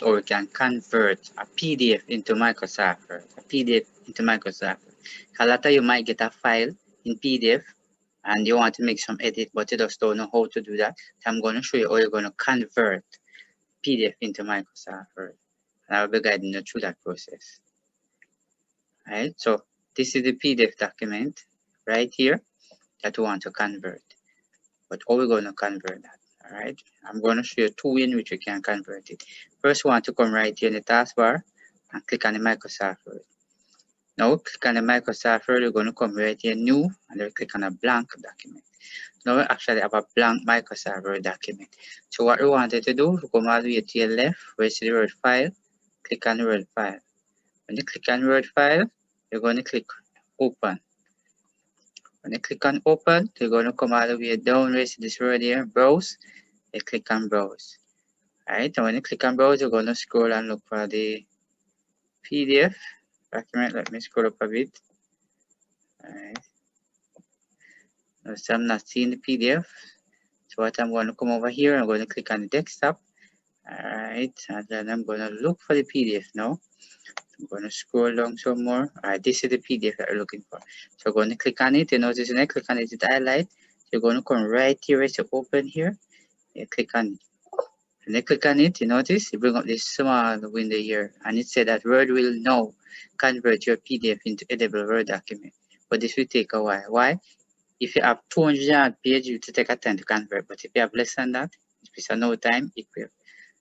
or we can convert a PDF into Microsoft Word. A PDF into Microsoft Word. A lot of you might get a file in PDF and you want to make some edit, but you just don't know how to do that. So I'm going to show you how you're going to convert PDF into Microsoft Word. And I'll be guiding you through that process. Alright, so this is the PDF document right here that we want to convert. But how we're going to convert that? Alright, I'm going to show you two ways in which we can convert it. First, we want to come right here in the taskbar and click on the Microsoft Word. Now, click on the Microsoft Word, you're going to come right here, New, and then click on a blank document. Now, we actually have a blank Microsoft Word document. So, what we wanted to do, we come all the way to your left, where you see the word File, click on the word File. When you click on the word File, you're going to click Open. When you click on Open, you're going to come all the way down, where you see this word here, Browse. You click on Browse. Alright, and when you click on Browse, you're going to scroll and look for the PDF document. Let me scroll up a bit. Alright. So I'm not seeing the PDF. So what I'm going to come over here, I'm going to click on the desktop. Alright, and then I'm going to look for the PDF now. I'm going to scroll down some more. Alright, this is the PDF that we're looking for. So I'm going to click on it. You notice when I click on it, it highlight. So you're going to come right here, it's open here. You click on it. When you click on it, you notice you bring up this small window here, and it said that Word will now convert your PDF into editable Word document. But this will take a while. Why? If you have 200 pages, it will take a time to convert. But if you have less than that, if it's no time, it will.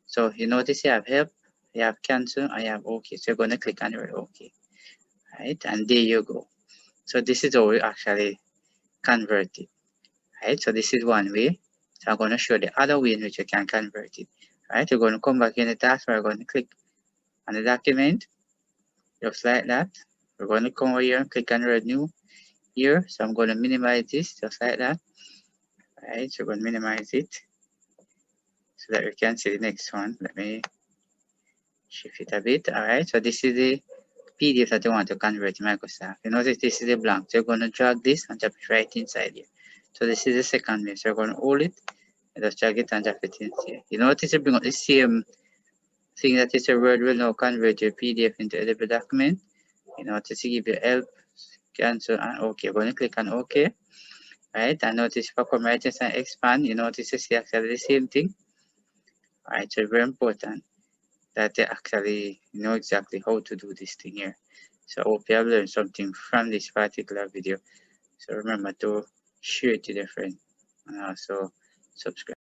So you notice you have help, you have cancel, and you have OK. So you're going to click on the word OK. Right? And there you go. So this is how we actually convert it. Right? So this is one way. So I'm going to show the other way in which you can convert it. Right? You're going to come back in the task. We're going to click on the document, just like that. We're going to come over here and click on Word New here. So I'm going to minimize this, just like that. Right? So we're going to minimize it so that we can see the next one. Let me shift it a bit. Alright, so this is the PDF that you want to convert to Microsoft. You notice this is a blank. So you're going to drag this and drop it right inside here. So this is the second way. So you're going to hold it and just drag it and drop it in here. You notice you bring up the same thing that is a Word will now convert your PDF into editable document. You notice you give you help, cancel, and OK. You're going to click on OK. Right, and notice if I come right and expand, you notice you see actually the same thing. Alright, so very important that they actually know exactly how to do this thing here. So I hope you have learned something from this particular video. So remember to share it to your friend and also subscribe.